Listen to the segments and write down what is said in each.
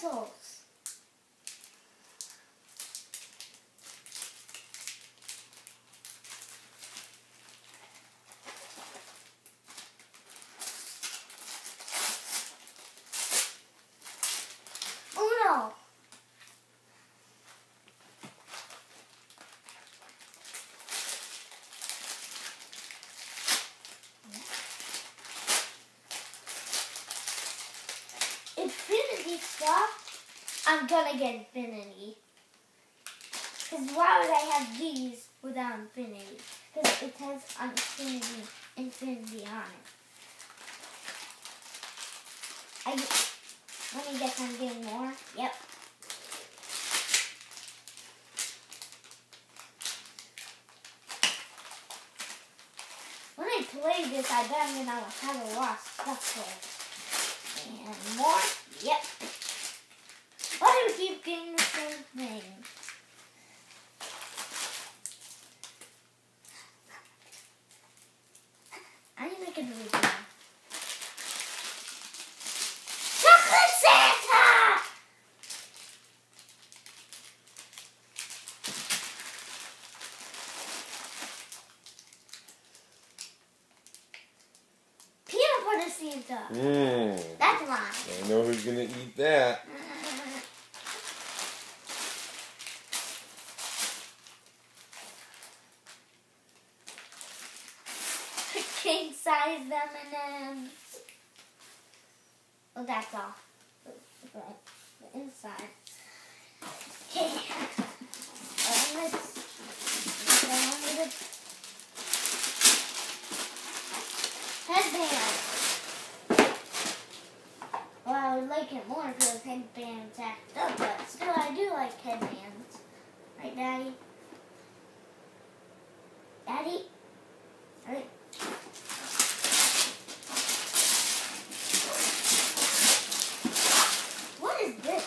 pencils. Uno. Infinity stuff, I'm gonna get infinity. Because why would I have these without infinity? Because it has infinity on it. Let me guess, I'm getting more. Yep. When I play this, I bet I'm gonna have a lot of stuff for it. And more? Yep. Why do we keep getting the same thing? I need to make a new video. Chocolate Santa! Peanut butter Santa. That's mine. I know who's gonna eat that. King size M&M's. Well, that's all. The inside. Okay. Headband. Well, I would like it more if it was headbands act up, but still I do like headbands. Right, Daddy? Daddy? Right. What is this?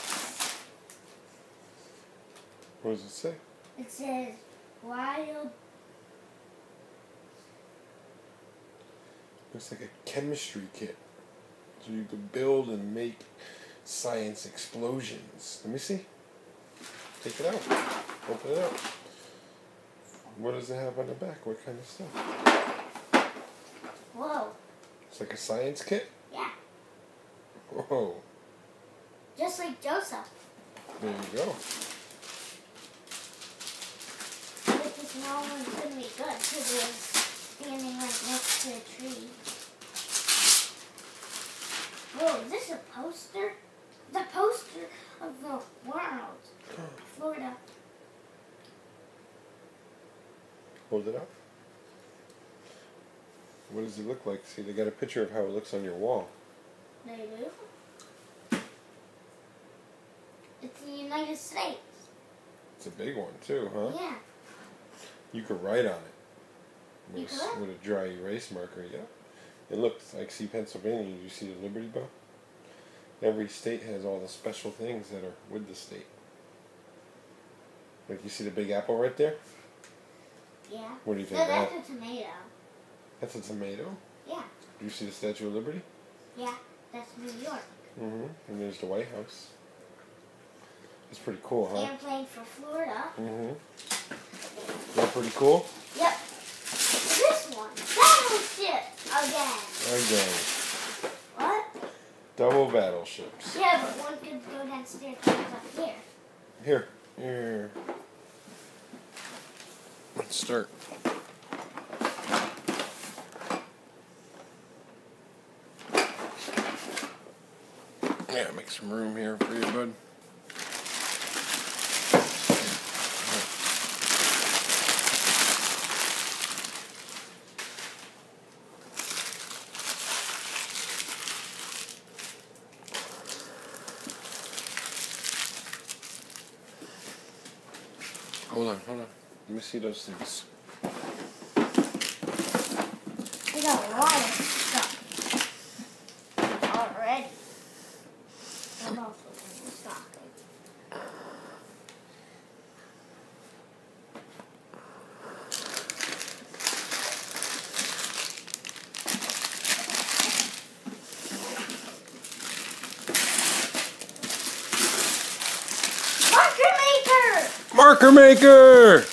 What does it say? It says wild. Looks like a chemistry kit. So you could build and make science explosions. Let me see. Take it out. Open it up. What does it have on the back? What kind of stuff? Whoa. It's like a science kit? Yeah. Whoa. Just like Joseph. There you go. But this small one's going to be good because it was standing right next to a tree. Whoa, is this a poster? The poster of the world. Florida. Hold it up. What does it look like? See, they got a picture of how it looks on your wall. They do. It's the United States. It's a big one too, huh? Yeah. You could write on it. You could? With a dry erase marker, yeah. And look, like see Pennsylvania, you see the Liberty Bell? Every state has all the special things that are with the state. Like you see the Big Apple right there? Yeah. What do you think No, of that? that's a tomato. That's a tomato? Yeah. Do you see the Statue of Liberty? Yeah, that's New York. Mm-hmm. And there's the White House. It's pretty cool, huh? Airplane for Florida. Mm-hmm. Is that pretty cool? Yep. This one. Battleship again. Again. What? Double battleships. Yeah, but one could go downstairs and up here. Here. Let's start. Yeah, make some room here for you, bud. Hold on. Let me see those things. We got a lot of stuff already. I'm also in the stocking. marker maker!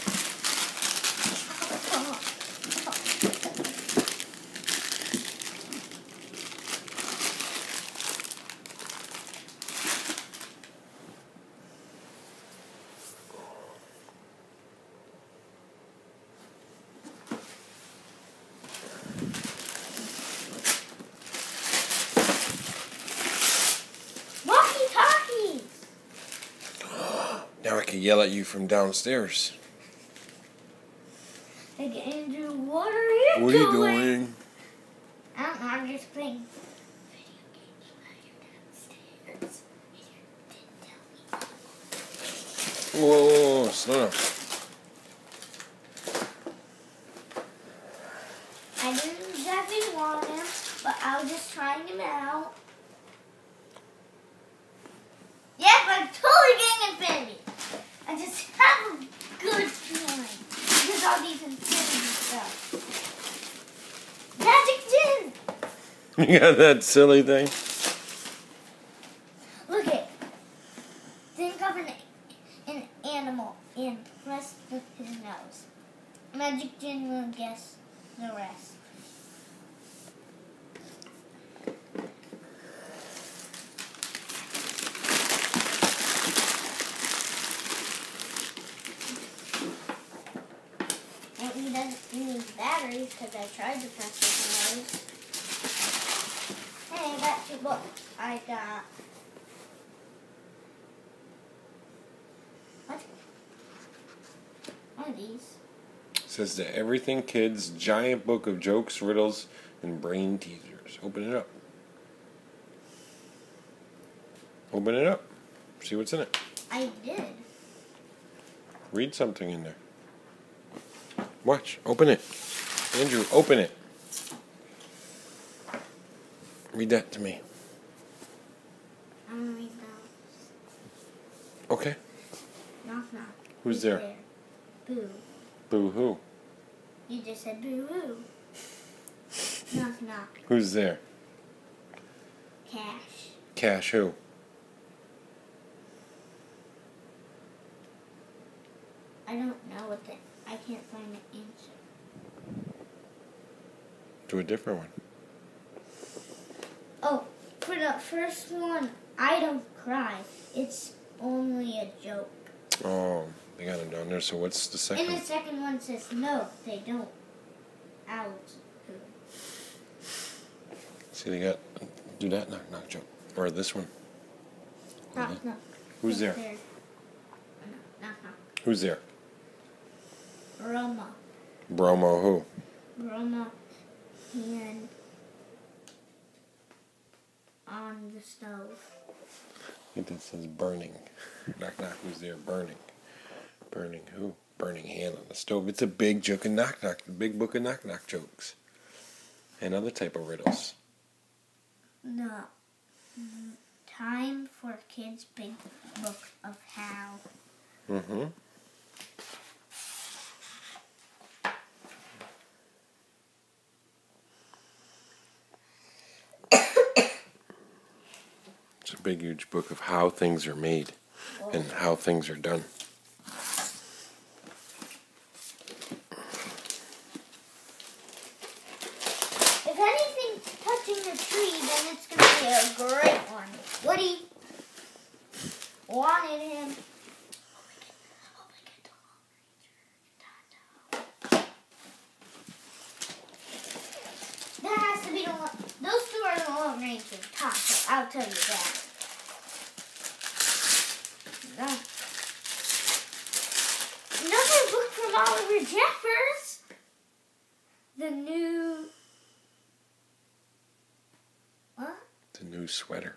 Walkie-talkies! Now I can yell at you from downstairs. Hey, Andrew, what are you doing? What are you doing? I don't know, I'm just playing video games while you're downstairs. You didn't tell me. Whoa, slow down. I didn't exactly want him, but I was just trying him out. Yep, I'm totally getting Infinity. I just have a good feeling. Because all these Infinity stuff. Magic Gin! You got that silly thing? Look it. Think of an animal and press with his nose. Magic Gin will guess the rest. And he doesn't use batteries because I tried to press his nose. Hey, I got 2 books. I got... What are these? It says the Everything Kids Giant Book of Jokes, Riddles, and Brain Teasers. Open it up. Open it up. See what's in it. I did. Read something in there. Watch. Open it. Andrew, open it. Read that to me. I'm gonna read those. Okay. Knock knock. Who's there? Boo. Boo hoo. You just said boo hoo. Knock knock. Who's there? Cash. Cash who? I don't know what the... I can't find the answer. Do a different one. Oh, for the first one, I don't cry. It's only a joke. Oh, they got him down there. So what's the second? And the second one says, no, they don't. Out. See, they got... Do that knock knock joke. Or this one. Knock knock. Who's there? Knock knock. Who's there? Brahma. Bromo who? Brahma hand on the stove. I think that says burning. Knock knock, who's there? Burning. Burning who? Burning hand on the stove. It's a big joke of knock knock. The big book of knock knock jokes. And other type of riddles. The Time for Kids Big Book of How. Mm-hmm. It's a big, huge book of how things are made and how things are done. If anything's touching the tree, then it's going to be a great one. Woody wanted him. That has to be the one. Those 2 are the Lone Rangers. Taco, I'll tell you that. Another book from Oliver Jeffers. The new... What? The new sweater.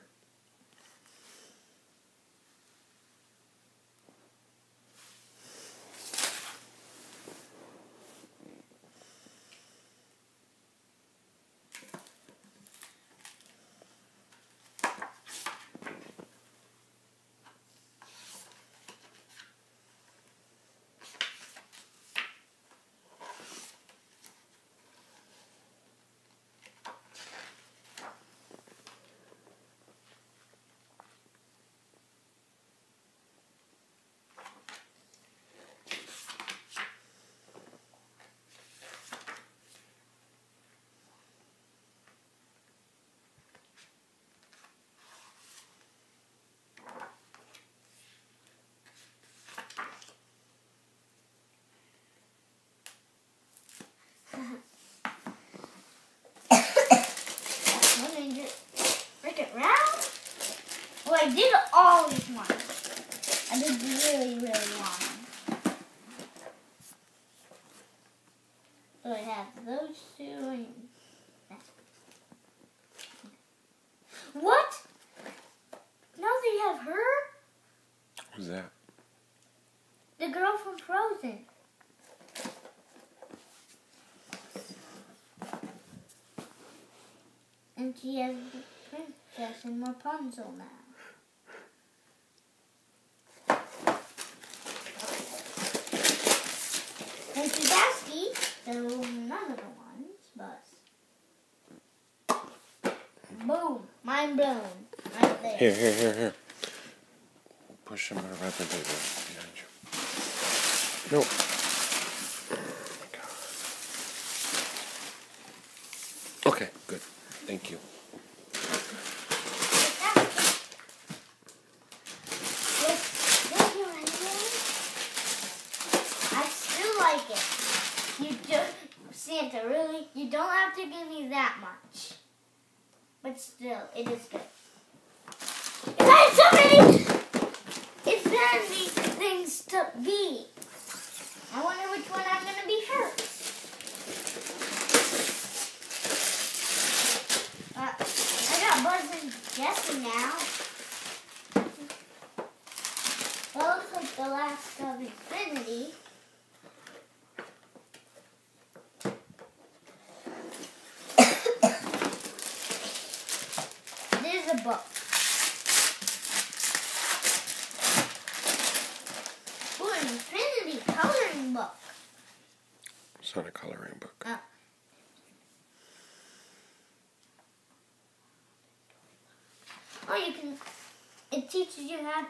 I did always want them. I did really, really want them. So I have those two and that. What? Now they have her? Who's that? The girl from Frozen. And she has the princess and Rapunzel now. And Sadowski, so none of the ones, but boom, mind blown, right there. Here. Push some of the wrapping paper behind you. No. Okay, good. Thank you. I still like it. You don't, Santa, really? You don't have to give me that much. But still, it is good. If I had so many infinity things to be, I wonder which one I'm going to be first. I got Buzz and Jessie now. Well, looks like the last of Infinity. There's a book. Ooh, an Infinity coloring book. It's not a coloring book. Oh, you can. It teaches you how to